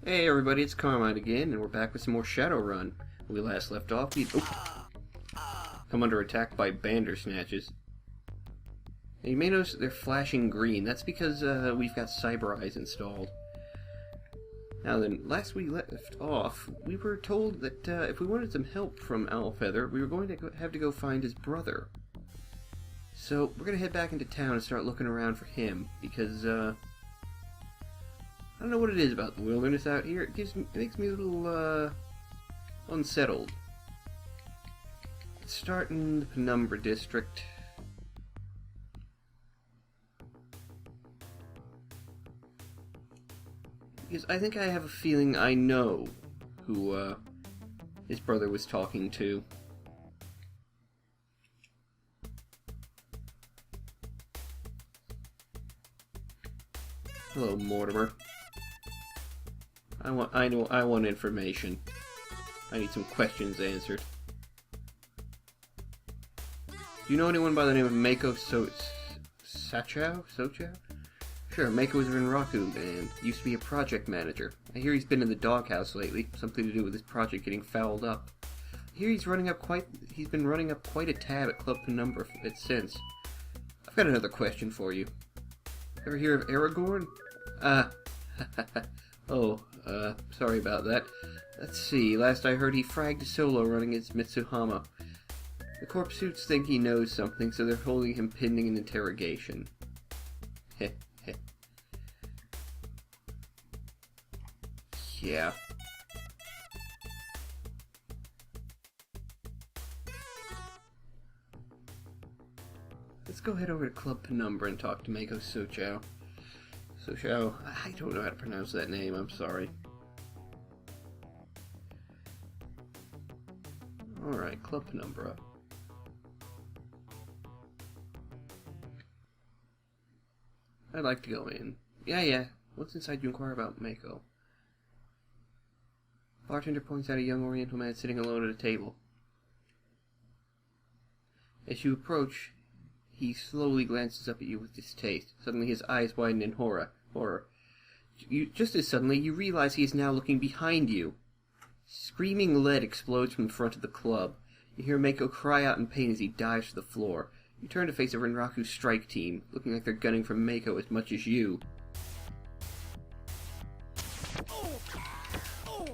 Hey everybody, it's Carmine again, and we're back with some more Shadowrun. When we last left off, we'd come under attack by Bandersnatches. And you may notice that they're flashing green. That's because we've got Cyber Eyes installed. Now then, last we left off, we were told that if we wanted some help from Owlfeather, we were going to have to go find his brother. So we're going to head back into town and start looking around for him, because I don't know what it is about the wilderness out here. It makes me a little unsettled. Let's start in the Penumbra district. Because I think I have a feeling I know who his brother was talking to. Hello, Mortimer. I want information. I need some questions answered. Do you know anyone by the name of Mako Sochow? Sure, Mako was in Renraku and used to be a project manager. I hear he's been in the doghouse lately, something to do with his project getting fouled up. I hear he's been running up quite a tab at Club Penumbra since. I've got another question for you. Ever hear of Aragorn? Sorry about that. Let's see, last I heard he fragged a solo running against Mitsuhama. The corp suits think he knows something, so they're holding him pending an interrogation. Heh heh. Yeah. Let's go head over to Club Penumbra and talk to Mako Sochow. Sochow, I don't know how to pronounce that name, I'm sorry. Alright, Club Penumbra. I'd like to go in. Yeah. What's inside to inquire about Mako? Bartender points out a young oriental man sitting alone at a table. As you approach, he slowly glances up at you with distaste. Suddenly his eyes widen in horror. Just as suddenly, you realize he is now looking behind you. Screaming lead explodes from the front of the club. You hear Mako cry out in pain as he dives to the floor. You turn to face a Renraku strike team, looking like they're gunning for Mako as much as you. Oh,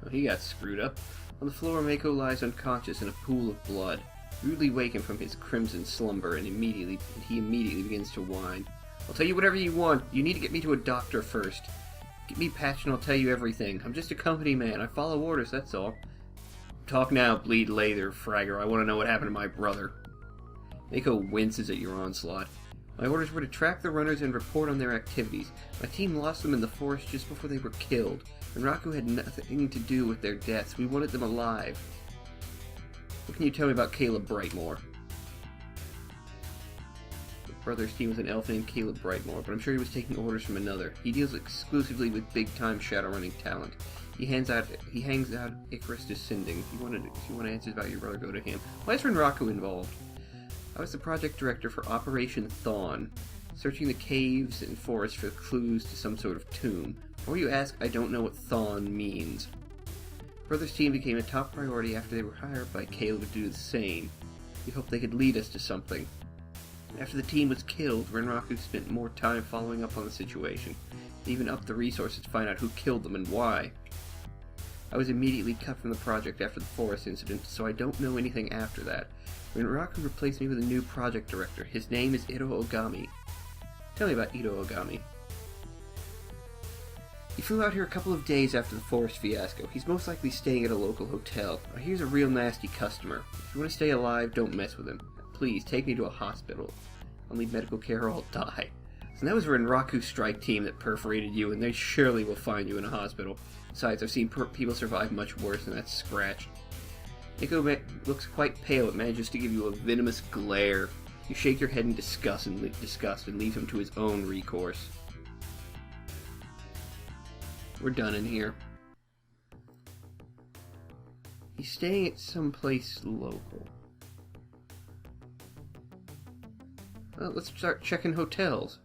he got screwed up. On the floor, Mako lies unconscious in a pool of blood, rudely wakened from his crimson slumber, and he immediately begins to whine. I'll tell you whatever you want. You need to get me to a doctor first. Get me patched and I'll tell you everything. I'm just a company man. I follow orders, that's all. Talk now, bleed later, Fragger. I want to know what happened to my brother. Mako winces at your onslaught. My orders were to track the runners and report on their activities. My team lost them in the forest just before they were killed. Renraku had nothing to do with their deaths. We wanted them alive. What can you tell me about Caleb Brightmore? The brother's team was an elf named Caleb Brightmore, but I'm sure he was taking orders from another. He deals exclusively with big-time Shadowrunning talent. He hangs out Icarus Descending. If you want answers about your brother, go to him. Why is Renraku involved? I was the project director for Operation Thawne, searching the caves and forests for clues to some sort of tomb. Before you ask, I don't know what Thawne means. Brother's team became a top priority after they were hired by Caleb to do the same. We hoped they could lead us to something. After the team was killed, Renraku spent more time following up on the situation. They even upped the resources to find out who killed them and why. I was immediately cut from the project after the forest incident, so I don't know anything after that. Renraku replaced me with a new project director. His name is Ito Ogami. Tell me about Ito Ogami. He flew out here a couple of days after the forest fiasco. He's most likely staying at a local hotel. He's a real nasty customer. If you want to stay alive, don't mess with him. Please, take me to a hospital. I'll need medical care or I'll die. So that was Renraku's strike team that perforated you, and they surely will find you in a hospital. Besides, I've seen people survive much worse than that scratch. Mako looks quite pale, but manages to give you a venomous glare. You shake your head in disgust and leave him to his own recourse. We're done in here. He's staying at some place local. Well, let's start checking hotels.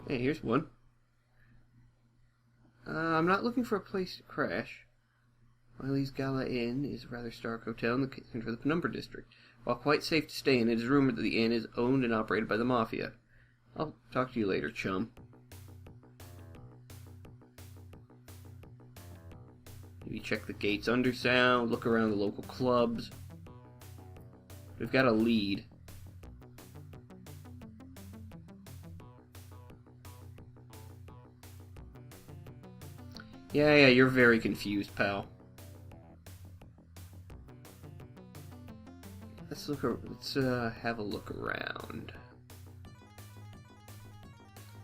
Hey, here's one. I'm not looking for a place to crash. Wiley's Gala Inn is a rather stark hotel in the center of the Penumbra district. While quite safe to stay in, it is rumored that the inn is owned and operated by the Mafia. I'll talk to you later, chum. Maybe check the gates undersound, look around the local clubs. We've got a lead. Yeah, you're very confused, pal. Let's have a look around.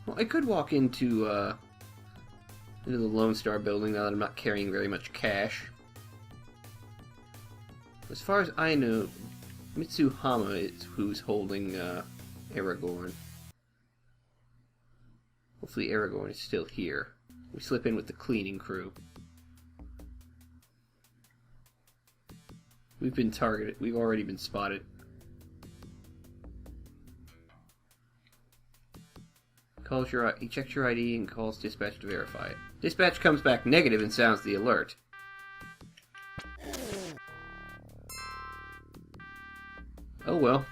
Well, I could walk into the Lone Star building now that I'm not carrying very much cash. As far as I know, Mitsuhama is who's holding Aragorn. Hopefully Aragorn is still here. We slip in with the cleaning crew. We've been targeted. We've already been spotted. He checks your ID and calls dispatch to verify it. Dispatch comes back negative and sounds the alert. Oh well.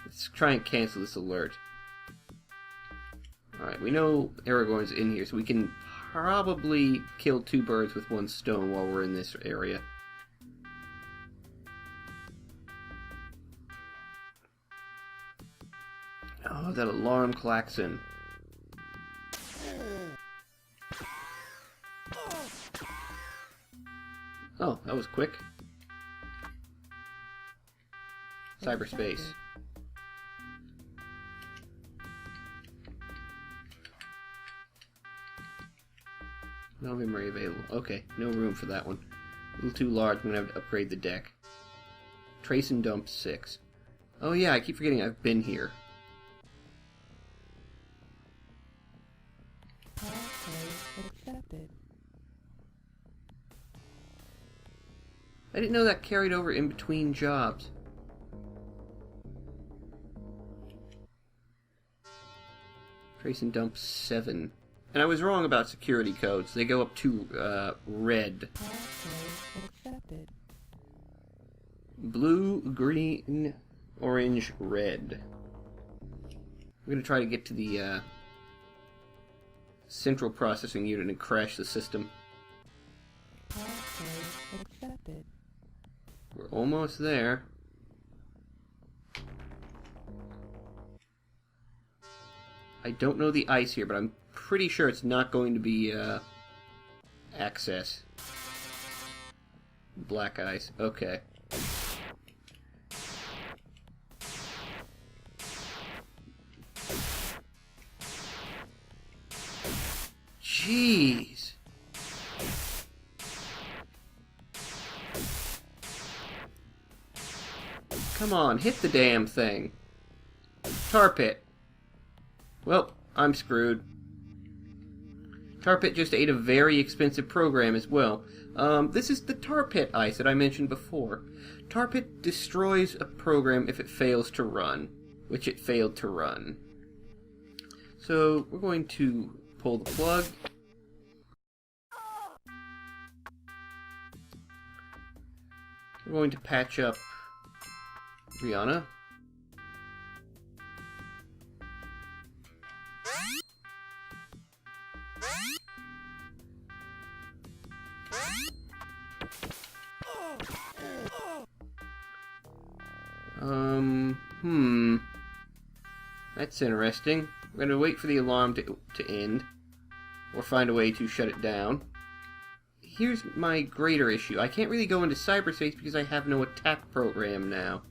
Let's try and cancel this alert. Alright, we know Aragorn's in here, so we can probably kill two birds with one stone while we're in this area. Oh, that alarm klaxon. Oh, that was quick. Cyberspace. No memory available. Okay, no room for that one. A little too large, I'm gonna have to upgrade the deck. Trace and dump 6. Oh yeah, I keep forgetting I've been here. I didn't know that carried over in between jobs. Trace and dump 7. And I was wrong about security codes. They go up to red. Blue, green, orange, red. We're going to try to get to the central processing unit and crash the system. We're almost there. I don't know the ice here, but I'm pretty sure it's not going to be access. Black ice. Okay. Jeez. Come on, hit the damn thing. Tar pit. Well, I'm screwed. Tar pit just ate a very expensive program as well. This is the tar pit ice that I mentioned before. Tar pit destroys a program if it fails to run, which it failed to run. So we're going to pull the plug. We're going to patch up Rihanna. That's interesting. We're going to wait for the alarm to end, or find a way to shut it down. Here's my greater issue. I can't really go into cyberspace because I have no attack program now.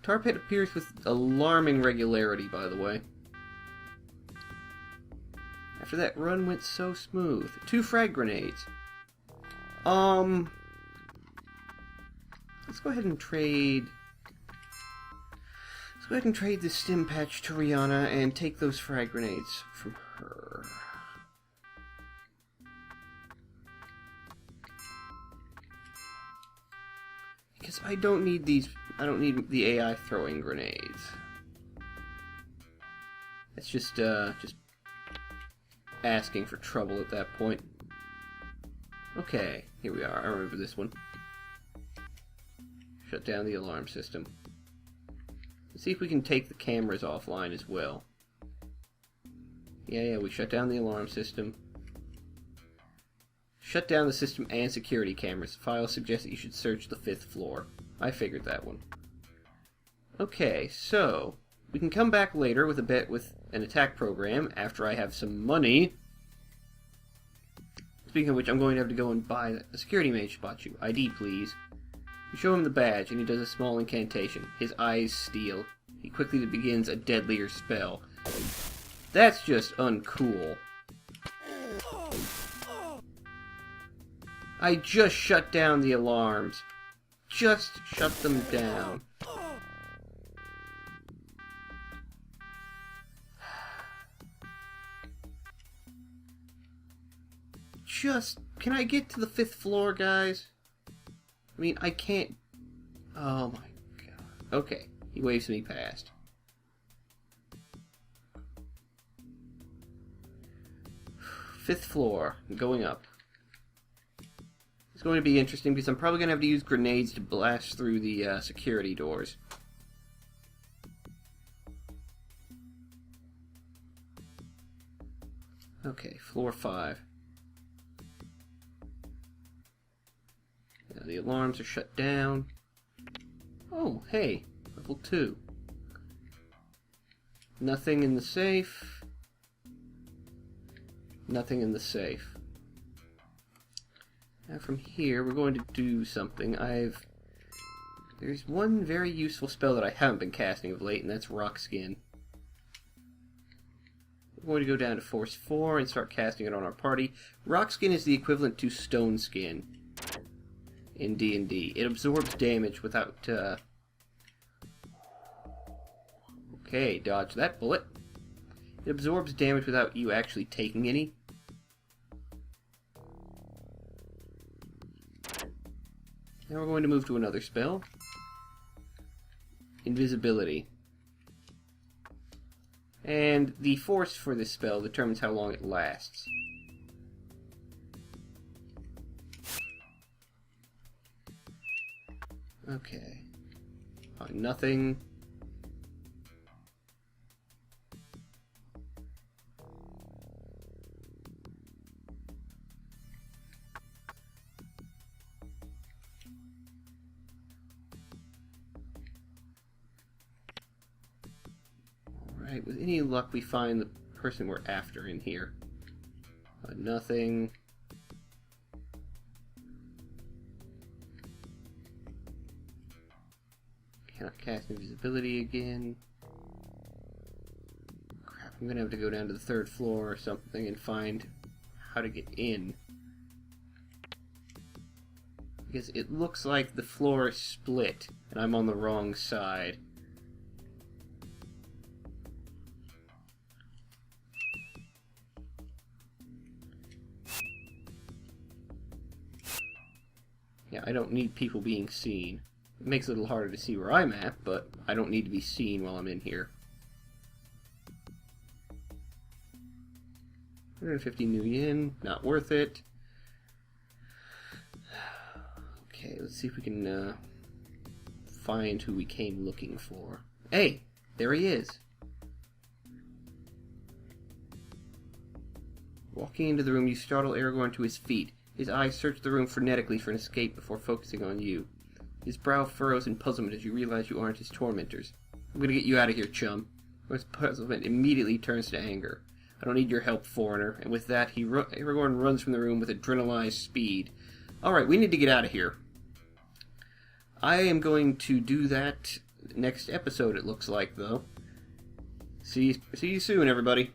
Tar pit appears with alarming regularity, by the way. After that run went so smooth. 2 frag grenades. Let's go ahead and trade... Let's go ahead and trade the stim patch to Rihanna and take those frag grenades from her. Because I don't need these... I don't need the AI throwing grenades. It's just asking for trouble at that point. Okay, here we are. I remember this one. Shut down the alarm system. Let's see if we can take the cameras offline as well. Yeah, we shut down the alarm system. Shut down the system and security cameras. The file suggests that you should search the 5th floor. I figured that one. Okay, so we can come back later with an attack program after I have some money. Speaking of which, I'm going to have to go and buy a security mage spot you. ID, please. You show him the badge, and he does a small incantation. His eyes steel. He quickly begins a deadlier spell. That's just uncool. I just shut down the alarms. Just shut them down. Can I get to the 5th floor, guys? I mean, I can't... Oh my god. Okay, he waves me past. Fifth floor, going up. It's going to be interesting because I'm probably going to have to use grenades to blast through the security doors. Okay, floor 5. Now the alarms are shut down. Oh, hey, level 2. Nothing in the safe. Nothing in the safe. Now from here, we're going to do something. There's one very useful spell that I haven't been casting of late, and that's Rock Skin. We're going to go down to Force 4 and start casting it on our party. Rock Skin is the equivalent to Stone Skin in D&D. It absorbs damage without... Okay, dodge that bullet. It absorbs damage without you actually taking any. Now we're going to move to another spell. Invisibility. And the force for this spell determines how long it lasts. Okay. Nothing. Alright, with any luck we find the person we're after in here. Nothing. Cannot cast invisibility again. Crap, I'm gonna have to go down to the 3rd floor or something and find how to get in. Because it looks like the floor is split and I'm on the wrong side. Yeah, I don't need people being seen. It makes it a little harder to see where I'm at, but I don't need to be seen while I'm in here. 150 new yen, not worth it. Okay, let's see if we can find who we came looking for. Hey, there he is. Walking into the room, you startle Aragorn to his feet. His eyes search the room frenetically for an escape before focusing on you. His brow furrows in puzzlement as you realize you aren't his tormentors. I'm gonna get you out of here, chum. His puzzlement immediately turns to anger. I don't need your help, foreigner. And with that, Aragorn runs from the room with adrenalized speed. Alright, we need to get out of here. I am going to do that next episode, it looks like, though. See you soon, everybody.